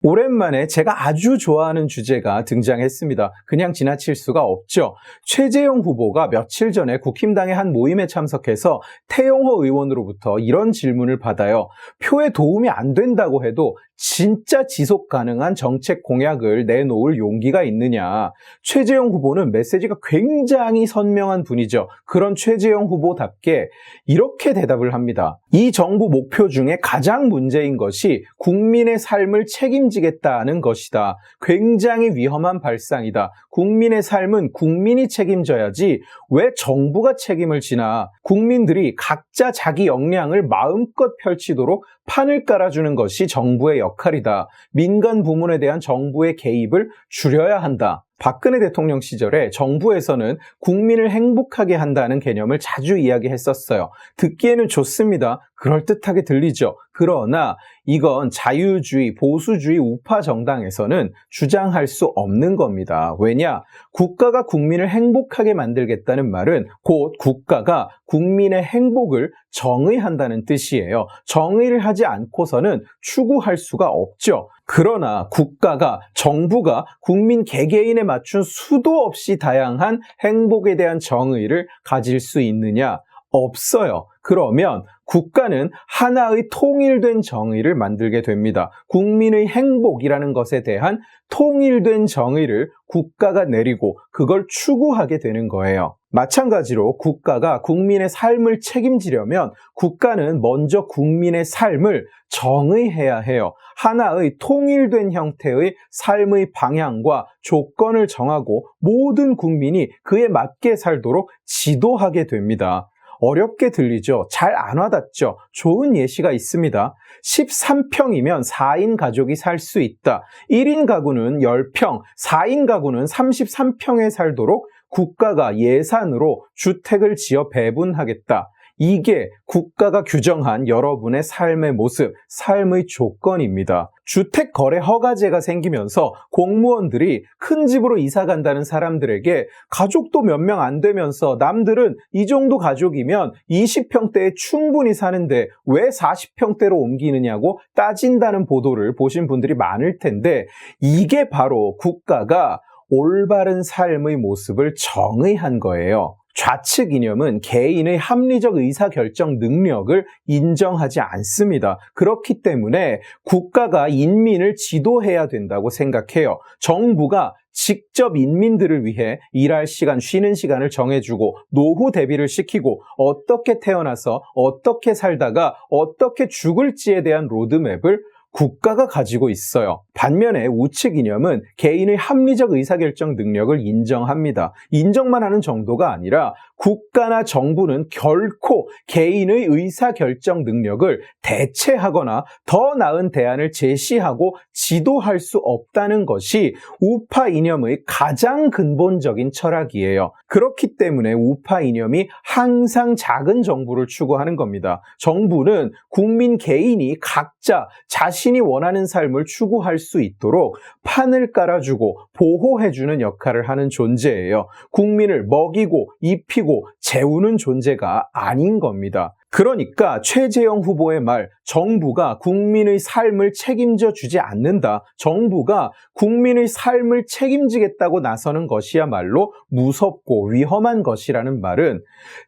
오랜만에 제가 아주 좋아하는 주제가 등장했습니다. 그냥 지나칠 수가 없죠. 최재형 후보가 며칠 전에 국힘당의 한 모임에 참석해서 태영호 의원으로부터 이런 질문을 받아요. 표에 도움이 안 된다고 해도 진짜 지속 가능한 정책 공약을 내놓을 용기가 있느냐. 최재형 후보는 메시지가 굉장히 선명한 분이죠. 그런 최재형 후보답게 이렇게 대답을 합니다. 이 정부 목표 중에 가장 문제인 것이 국민의 삶을 책임지겠다는 것이다. 굉장히 위험한 발상이다. 국민의 삶은 국민이 책임져야지 왜 정부가 책임을 지나. 국민들이 각자 자기 역량을 마음껏 펼치도록 판을 깔아주는 것이 정부의 역할이다. 민간 부문에 대한 정부의 개입을 줄여야 한다. 박근혜 대통령 시절에 정부에서는 국민을 행복하게 한다는 개념을 자주 이야기했었어요. 듣기에는 좋습니다. 그럴듯하게 들리죠. 그러나 이건 자유주의, 보수주의 우파 정당에서는 주장할 수 없는 겁니다. 왜냐? 국가가 국민을 행복하게 만들겠다는 말은 곧 국가가 국민의 행복을 정의한다는 뜻이에요. 정의를 하지 않고서는 추구할 수가 없죠. 그러나 국가가, 정부가 국민 개개인에 맞춘 수도 없이 다양한 행복에 대한 정의를 가질 수 있느냐? 없어요. 그러면 국가는 하나의 통일된 정의를 만들게 됩니다. 국민의 행복이라는 것에 대한 통일된 정의를 국가가 내리고 그걸 추구하게 되는 거예요. 마찬가지로 국가가 국민의 삶을 책임지려면 국가는 먼저 국민의 삶을 정의해야 해요. 하나의 통일된 형태의 삶의 방향과 조건을 정하고 모든 국민이 그에 맞게 살도록 지도하게 됩니다. 어렵게 들리죠? 잘 안 와닿죠? 좋은 예시가 있습니다. 13평이면 4인 가족이 살 수 있다. 1인 가구는 10평, 4인 가구는 33평에 살도록 국가가 예산으로 주택을 지어 배분하겠다. 이게 국가가 규정한 여러분의 삶의 모습, 삶의 조건입니다. 주택 거래 허가제가 생기면서 공무원들이 큰 집으로 이사 간다는 사람들에게 가족도 몇 명 안 되면서 남들은 이 정도 가족이면 20평대에 충분히 사는데 왜 40평대로 옮기느냐고 따진다는 보도를 보신 분들이 많을 텐데 이게 바로 국가가 올바른 삶의 모습을 정의한 거예요. 좌측 이념은 개인의 합리적 의사결정 능력을 인정하지 않습니다. 그렇기 때문에 국가가 인민을 지도해야 된다고 생각해요. 정부가 직접 인민들을 위해 일할 시간, 쉬는 시간을 정해주고 노후 대비를 시키고 어떻게 태어나서 어떻게 살다가 어떻게 죽을지에 대한 로드맵을 국가가 가지고 있어요. 반면에 우측 이념은 개인의 합리적 의사결정 능력을 인정합니다. 인정만 하는 정도가 아니라 국가나 정부는 결코 개인의 의사결정 능력을 대체하거나 더 나은 대안을 제시하고 지도할 수 없다는 것이 우파 이념의 가장 근본적인 철학이에요. 그렇기 때문에 우파 이념이 항상 작은 정부를 추구하는 겁니다. 정부는 국민 개인이 각자 자신이 원하는 삶을 추구할 수 있도록 판을 깔아주고 보호해주는 역할을 하는 존재예요. 국민을 먹이고 입히고 재우는 존재가 아닌 겁니다. 그러니까 최재형 후보의 말, 정부가 국민의 삶을 책임져 주지 않는다. 정부가 국민의 삶을 책임지겠다고 나서는 것이야말로 무섭고 위험한 것이라는 말은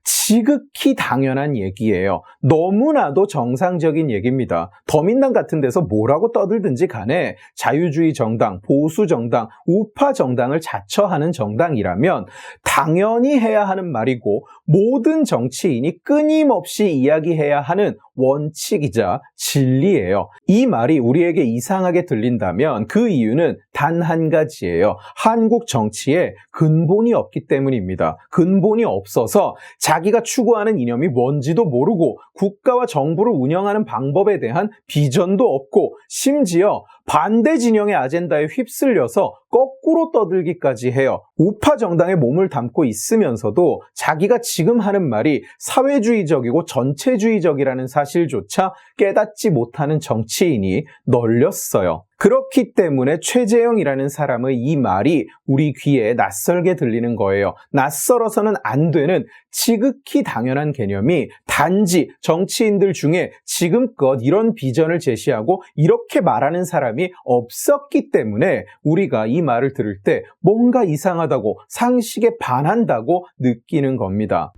지극히 당연한 얘기예요. 너무나도 정상적인 얘기입니다. 더민당 같은 데서 뭐라고 떠들든지 간에 자유주의 정당, 보수 정당, 우파 정당을 자처하는 정당이라면 당연히 해야 하는 말이고 모든 정치인이 끊임없이 이야기해야 하는 원칙이자 진리예요. 이 말이 우리에게 이상하게 들린다면 그 이유는 단 한 가지예요. 한국 정치에 근본이 없기 때문입니다. 근본이 없어서 자기가 추구하는 이념이 뭔지도 모르고 국가와 정부를 운영하는 방법에 대한 비전도 없고 심지어 반대 진영의 아젠다에 휩쓸려서 거꾸로 떠들기까지 해요. 우파 정당에 몸을 담고 있으면서도 자기가 지금 하는 말이 사회주의적이고 전체주의적이라는 사실조차 깨닫지 못하는 정치인이 널렸어요. 그렇기 때문에 최재형이라는 사람의 이 말이 우리 귀에 낯설게 들리는 거예요. 낯설어서는 안 되는 지극히 당연한 개념이 단지 정치인들 중에 지금껏 이런 비전을 제시하고 이렇게 말하는 사람이 없었기 때문에 우리가 이 말을 들을 때 뭔가 이상하다고 상식에 반한다고 느끼는 겁니다.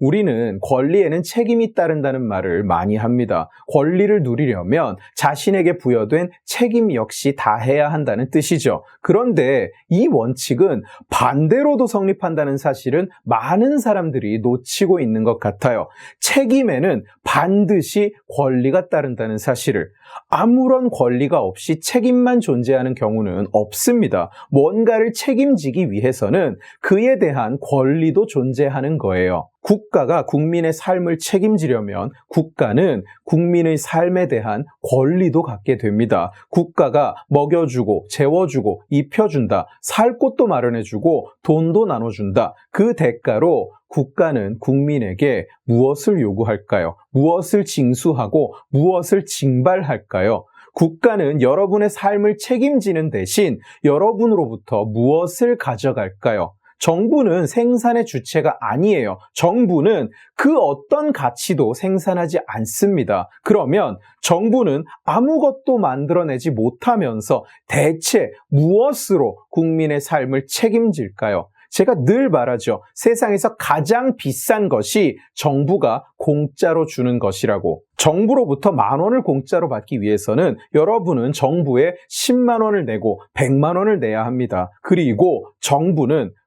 우리는 권리에는 책임이 따른다는 말을 많이 합니다. 권리를 누리려면 자신에게 부여된 책임 역시 다해야 한다는 뜻이죠. 그런데 이 원칙은 반대로도 성립한다는 사실은 많은 사람들이 놓치고 있는 것 같아요. 책임에는 반드시 권리가 따른다는 사실을. 아무런 권리가 없이 책임만 존재하는 경우는 없습니다. 뭔가를 책임지기 위해서는 그에 대한 권리도 존재하는 거예요. 국가가 국민의 삶을 책임지려면 국가는 국민의 삶에 대한 권리도 갖게 됩니다. 국가가 먹여주고 재워주고 입혀준다. 살 곳도 마련해주고 돈도 나눠준다. 그 대가로 국가는 국민에게 무엇을 요구할까요? 무엇을 징수하고 무엇을 징발할까요? 국가는 여러분의 삶을 책임지는 대신 여러분으로부터 무엇을 가져갈까요? 정부는 생산의 주체가 아니에요. 정부는 그 어떤 가치도 생산하지 않습니다. 그러면 정부는 아무것도 만들어내지 못하면서 대체 무엇으로 국민의 삶을 책임질까요? 제가 늘 말하죠. 세상에서 가장 비싼 것이 정부가 공짜로 주는 것이라고. 정부로부터 10,000원을 공짜로 받기 위해서는 여러분은 정부에 10만 원을 내고 100만 원을 내야 합니다. 그리고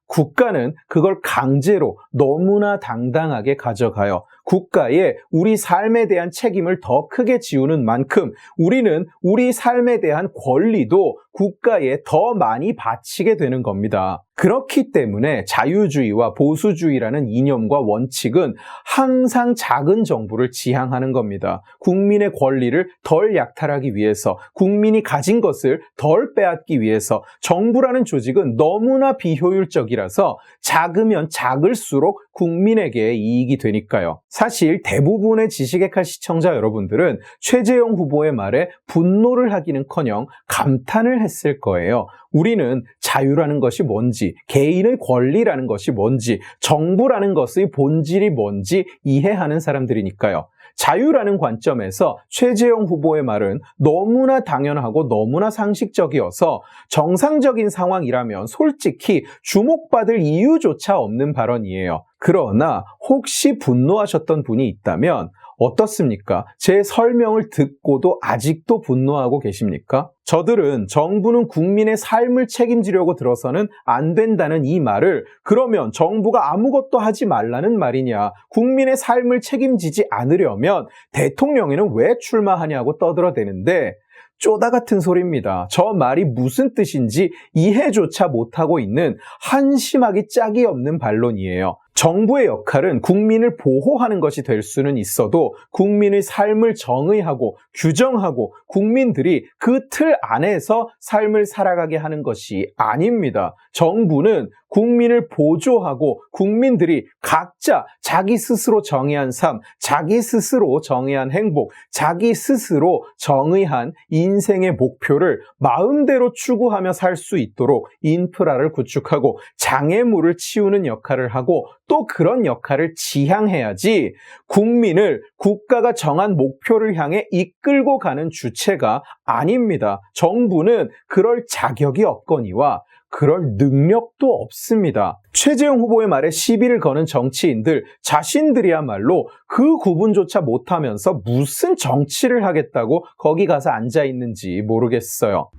국가는 그걸 강제로 너무나 당당하게 가져가요. 국가에 우리 삶에 대한 책임을 더 크게 지우는 만큼 우리는 우리 삶에 대한 권리도 국가에 더 많이 바치게 되는 겁니다. 그렇기 때문에 자유주의와 보수주의라는 이념과 원칙은 항상 작은 정부를 지향하는 겁니다. 국민의 권리를 덜 약탈하기 위해서, 국민이 가진 것을 덜 빼앗기 위해서 정부라는 조직은 너무나 비효율적이라서 작으면 작을수록 국민에게 이익이 되니까요. 사실 대부분의 지식의칼 시청자 여러분들은 최재형 후보의 말에 분노를 하기는커녕 감탄을 했을 거예요. 우리는 자유라는 것이 뭔지, 개인의 권리라는 것이 뭔지, 정부라는 것의 본질이 뭔지 이해하는 사람들이니까요. 자유라는 관점에서 최재형 후보의 말은 너무나 당연하고 너무나 상식적이어서 정상적인 상황이라면 솔직히 주목받을 이유조차 없는 발언이에요. 그러나 혹시 분노하셨던 분이 있다면 어떻습니까? 제 설명을 듣고도 아직도 분노하고 계십니까? 저들은 정부는 국민의 삶을 책임지려고 들어서는 안 된다는 이 말을 그러면 정부가 아무것도 하지 말라는 말이냐? 국민의 삶을 책임지지 않으려면 대통령에는 왜 출마하냐고 떠들어대는데 쪼다 같은 소리입니다. 저 말이 무슨 뜻인지 이해조차 못하고 있는 한심하기 짝이 없는 반론이에요. 정부의 역할은 국민을 보호하는 것이 될 수는 있어도 국민의 삶을 정의하고 규정하고 국민들이 그 틀 안에서 삶을 살아가게 하는 것이 아닙니다. 정부는 국민을 보조하고 국민들이 각자 자기 스스로 정의한 삶, 자기 스스로 정의한 행복, 자기 스스로 정의한 인생의 목표를 마음대로 추구하며 살 수 있도록 인프라를 구축하고 장애물을 치우는 역할을 하고 또 그런 역할을 지향해야지 국민을 국가가 정한 목표를 향해 이끌고 가는 주체가 아닙니다. 정부는 그럴 자격이 없거니와 그럴 능력도 없습니다. 최재형 후보의 말에 시비를 거는 정치인들 자신들이야말로 그 구분조차 못하면서 무슨 정치를 하겠다고 거기 가서 앉아있는지 모르겠어요.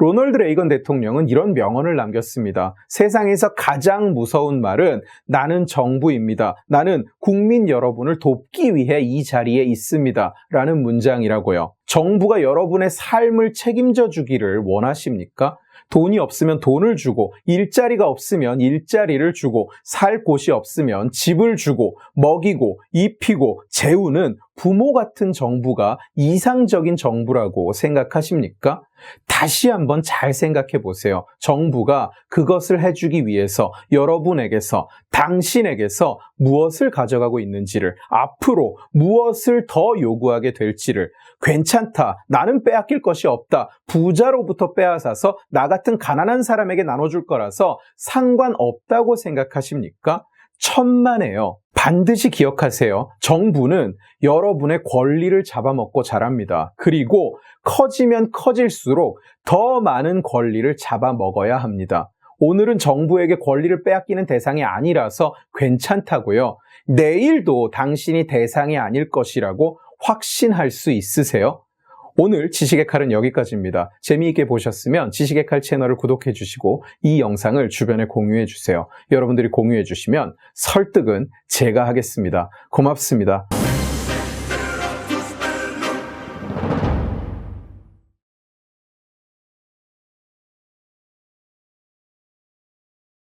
로널드 레이건 대통령은 이런 명언을 남겼습니다. 세상에서 가장 무서운 말은 나는 정부입니다. 나는 국민 여러분을 돕기 위해 이 자리에 있습니다. 라는 문장이라고요. 정부가 여러분의 삶을 책임져 주기를 원하십니까? 돈이 없으면 돈을 주고, 일자리가 없으면 일자리를 주고, 살 곳이 없으면 집을 주고, 먹이고, 입히고, 재우는 부모 같은 정부가 이상적인 정부라고 생각하십니까? 다시 한번 잘 생각해 보세요. 정부가 그것을 해주기 위해서 여러분에게서, 당신에게서 무엇을 가져가고 있는지를, 앞으로 무엇을 더 요구하게 될지를, 괜찮다, 나는 빼앗길 것이 없다, 부자로부터 빼앗아서 나 같은 가난한 사람에게 나눠줄 거라서 상관없다고 생각하십니까? 천만에요. 반드시 기억하세요. 정부는 여러분의 권리를 잡아먹고 자랍니다. 그리고 커지면 커질수록 더 많은 권리를 잡아먹어야 합니다. 오늘은 정부에게 권리를 빼앗기는 대상이 아니라서 괜찮다고요. 내일도 당신이 대상이 아닐 것이라고 확신할 수 있으세요? 오늘 지식의 칼은 여기까지입니다. 재미있게 보셨으면 지식의 칼 채널을 구독해 주시고 이 영상을 주변에 공유해 주세요. 여러분들이 공유해 주시면 설득은 제가 하겠습니다. 고맙습니다.